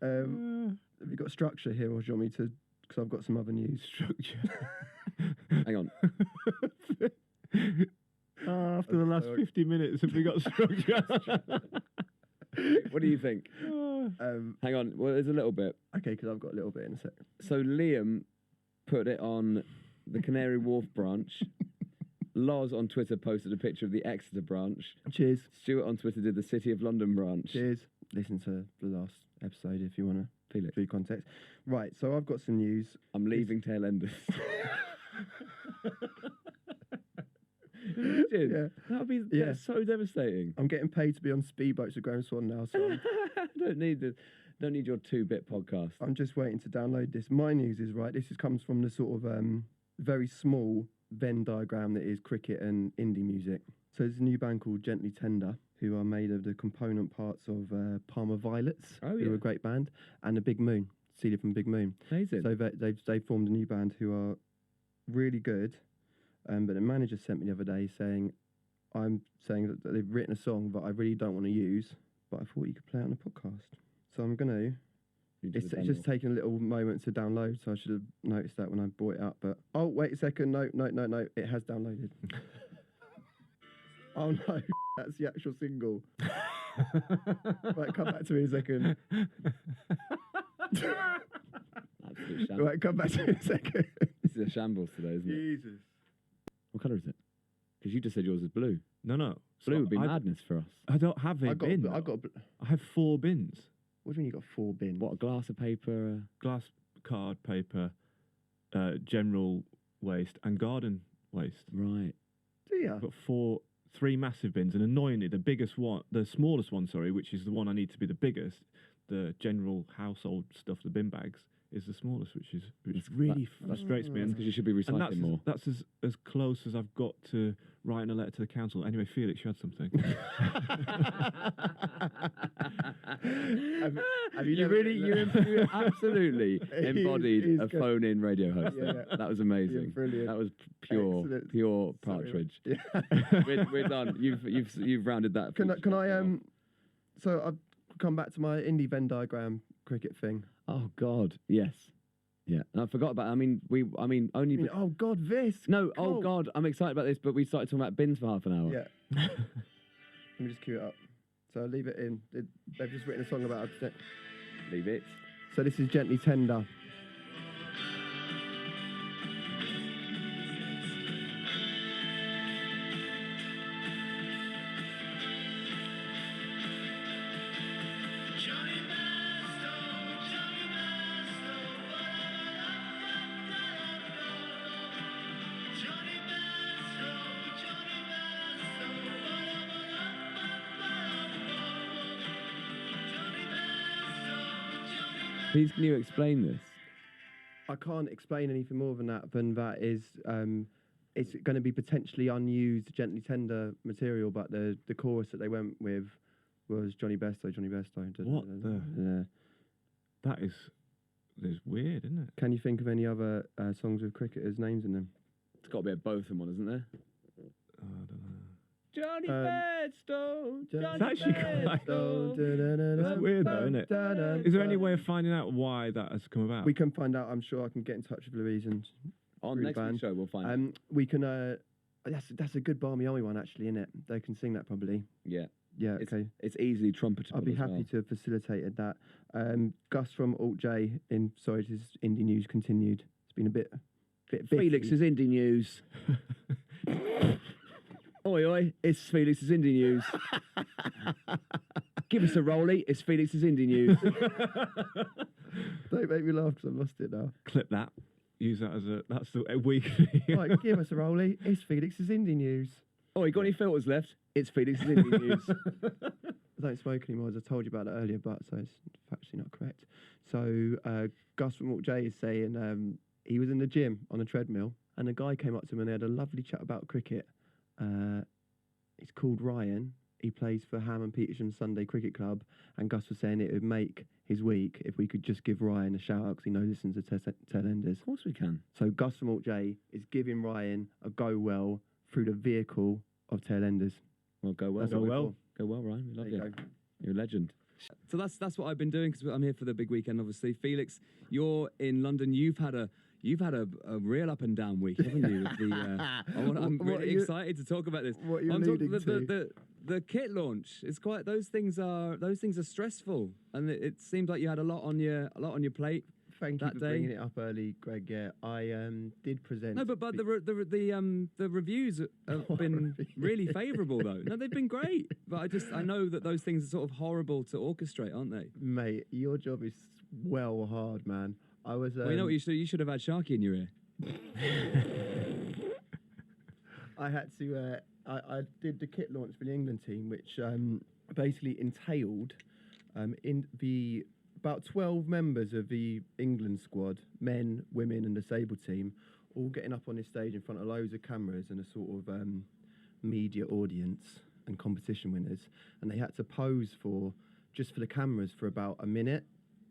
Have you got structure here, or do you want me to? Because I've got some other news. Structure. Hang on. After the last 50 minutes, have we got structure? What do you think? Hang on. Well, there's a little bit. Okay, because I've got a little bit in a sec. So Liam put it on the Canary Wharf branch. Loz on Twitter posted a picture of the Exeter branch. Cheers. Stuart on Twitter did the City of London branch. Cheers. Listen to the last episode if you want to Felix. do context. Right, so I've got some news. I'm leaving Tailenders. Yeah. That would be that's so devastating. I'm getting paid to be on speedboats with Graham Swan now, so don't need your 2-bit podcast. I'm just waiting to download this. My news is comes from the sort of very small Venn diagram that is cricket and indie music. So there's a new band called Gently Tender, who are made of the component parts of Palmer Violets, who are a great band, and the Big Moon, seeded from Big Moon. Amazing. So they've formed a new band who are really good. But the manager sent me the other day saying that they've written a song that I really don't want to use, but I thought you could play it on the podcast. So I'm going to. It's just taking a little moment to download, so I should have noticed that when I brought it up. But oh, wait a second, no, it has downloaded. Oh no, that's the actual single. Right, come back to me in a second. Right, come back to me in a second. This is a shambles today, isn't it? Jesus. What colour is it? Because you just said yours is blue. No. Blue would be madness for us. I don't have a bin. I have 4 bins. What do you mean you got 4 bins? What, a glass of paper? Glass, card, paper, general waste, and garden waste. Right. Do you? I've got 3 massive bins, and annoyingly, the smallest one, which is the one I need to be the biggest, the general household stuff, the bin bags, is the smallest, which really frustrates me. Because you should be recycling more. That's as close as I've got to writing a letter to the council. Anyway, Felix, you had something. You absolutely embodied a phone-in radio host. Yeah. That was amazing. Brilliant. That was Excellent. pure partridge. Yeah. We're done. You've rounded that. Can I So I've come back to my indie Venn diagram cricket thing. Oh God, yes, yeah. And I forgot about. Oh God, this. No, cool. Oh God, I'm excited about this. But we started talking about bins for half an hour. Yeah. Let me just cue it up. So I'll leave it in. They've just written a song about it. Leave it. So this is Gently Tender. Please, can you explain this? I can't explain anything more than that is it's going to be potentially unused Gently Tender material, but the chorus that they went with was Jonny Bairstow. What the? Yeah. That is weird, isn't it? Can you think of any other songs with cricketers' names in them? It's got to be a Botham one, isn't there? I don't know. Jonny Bairstow. It's actually quite. That's weird, though, isn't it? Is there any way of finding out why that has come about? We can find out. I'm sure I can get in touch with Louise and on next week's show we'll find out. We can. That's a good Barmy Army one, actually, isn't it? They can sing that probably. Yeah. Yeah. Okay. It's easily trumpetable. I'll be happy to have facilitated that. Gus from Alt J in Sorry, this is Indie News continued. It's been a bit Felix's Indie News. Oi, oi, it's Felix's Indie News. Give us a rollie, it's Felix's Indie News. Don't make me laugh because I've lost it now. Clip that. Use that as that's the weekly. Right, give us a rollie, it's Felix's Indie News. Oi, got any filters left? It's Felix's Indie News. I don't smoke anymore, as I told you about it earlier, but so it's factually not correct. So Gus from Alt J is saying he was in the gym on a treadmill and a guy came up to him and they had a lovely chat about cricket. He's called Ryan. He plays for Ham and Petersham Sunday Cricket Club, and Gus was saying it would make his week if we could just give Ryan a shout out because he knows listens to Tailenders. Of course we can. So Gus from Alt J is giving Ryan a go well through the vehicle of Tailenders. Well, go well. Go well. Go well, Ryan. We love you. Go. You're a legend. So that's what I've been doing because I'm here for the big weekend. Obviously, Felix, you're in London. You've had a real up and down week, haven't you? With I'm really excited to talk about this. What you're I'm alluding talking to? the kit launch. It's quite those things are stressful, and it seems like you had a lot on your plate. Thank you that for day. bringing it up early, Greg. Yeah, I did present. No, but the reviews have been really favourable though. No, they've been great. But I know that those things are sort of horrible to orchestrate, aren't they? Mate, your job is well hard, man. I was. Well, you know what you should have had Sharky in your ear. I had to. I did the kit launch for the England team, which basically entailed in the about 12 members of the England squad, men, women, and disabled team, all getting up on this stage in front of loads of cameras and a sort of media audience and competition winners, and they had to pose just for the cameras for about a minute,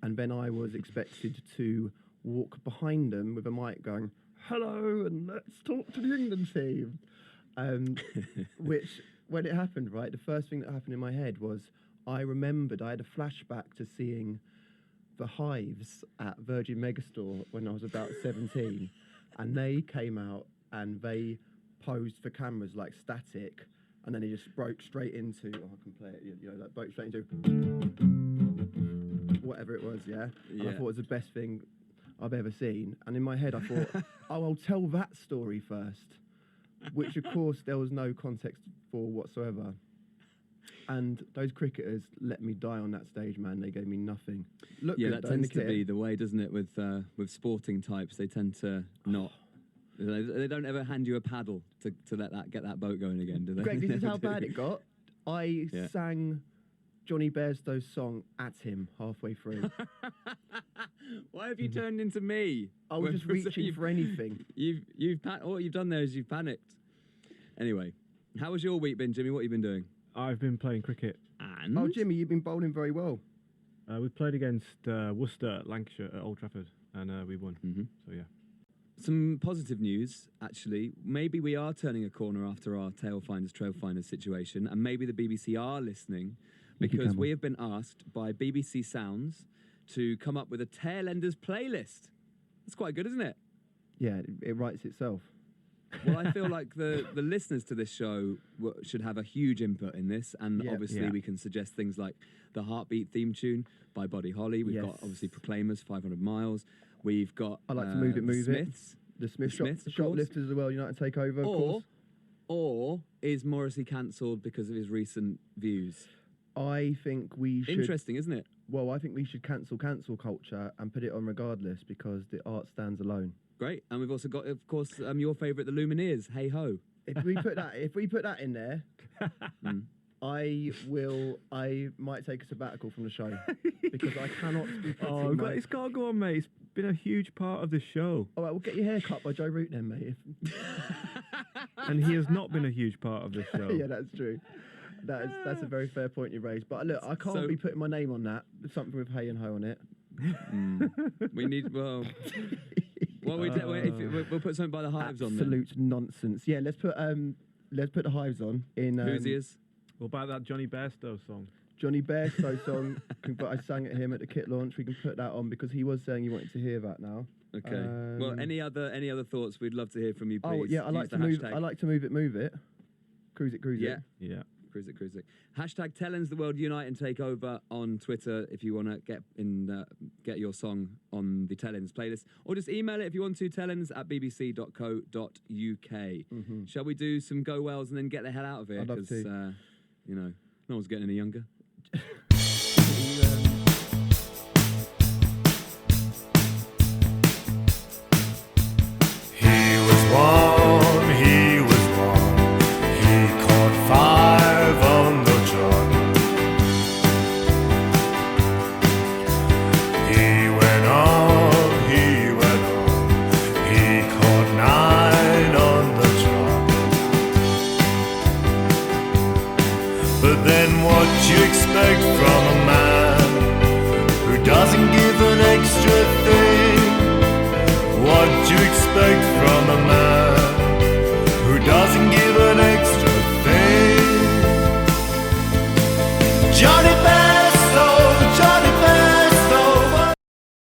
and then I was expected to walk behind them with a mic going, "Hello, and let's talk to the England team." Which, when it happened, right, the first thing that happened in my head was I remembered I had a flashback to seeing the Hives at Virgin Megastore when I was about 17, and they came out and they posed for cameras like static, and then he just broke straight into, I can play it, like broke straight into whatever it was, yeah? And I thought it was the best thing I've ever seen. And in my head I thought, I'll tell that story first, which of course there was no context for whatsoever. And those cricketers let me die on that stage, man. They gave me nothing. Look, yeah, that tends to be the way, doesn't it? With sporting types, they tend to not. They don't ever hand you a paddle to get that boat going again, do they? Greg, this is how bad it got. I sang Jonny Bairstow's song at him halfway through. Why have you turned into me? I was just reaching for anything. What you've done there is you've panicked. Anyway, how has your week been, Jimmy? What have you been doing? I've been playing cricket. And? Oh, Jimmy, you've been bowling very well. We played against Worcester, Lancashire at Old Trafford, and we won. Mm-hmm. So, yeah. Some positive news, actually. Maybe we are turning a corner after our Trail Finders situation, and maybe the BBC are listening, because we have been asked by BBC Sounds to come up with a Tailenders playlist. That's quite good, isn't it? Yeah, it writes itself. Well, I feel like the listeners to this show should have a huge input in this, and obviously we can suggest things like the Heartbeat theme tune by Buddy Holly. We've got obviously Proclaimers, 500 Miles. We've got I like to move it, Smiths. The Smiths, Shoplifters as well, United Takeover, of course. Or is Morrissey cancelled because of his recent views? I think we should... Interesting, isn't it? Well, I think we should cancel culture and put it on regardless, because the art stands alone. Great, and we've also got, of course, your favourite, the Lumineers, Hey Ho. If we put that in there, I might take a sabbatical from the show because I cannot be putting it's got to go on, mate. It's been a huge part of the show. All right, we'll get your hair cut by Joe Root then, mate. And he has not been a huge part of the show. Yeah, that's true. That's a very fair point you raised. But look, I can't be putting my name on that. Something with Hey and Ho on it. We need, we'll put something by the Hives on there. Absolute nonsense. Yeah, let's put the Hives on in. Who's What about that Jonny Bairstow song? Jonny Bairstow song. But I sang at him at the kit launch. We can put that on because he was saying he wanted to hear that now. Okay. Well, any other thoughts? We'd love to hear from you, please. Oh yeah, I like to move it. Cruise it. Yeah. Yeah. Cruise it. Hashtag Tailenders the World Unite and Take Over on Twitter if you want to get your song on the Tailenders playlist, or just email it if you want to, tailenders@bbc.co.uk. Shall we do some go wells and then get the hell out of here? I'd love to. No one's getting any younger. He was one. He caught 5 on the trot. He went on. He caught 9 on the trot. But then what you expect from a man who doesn't give an extra thing?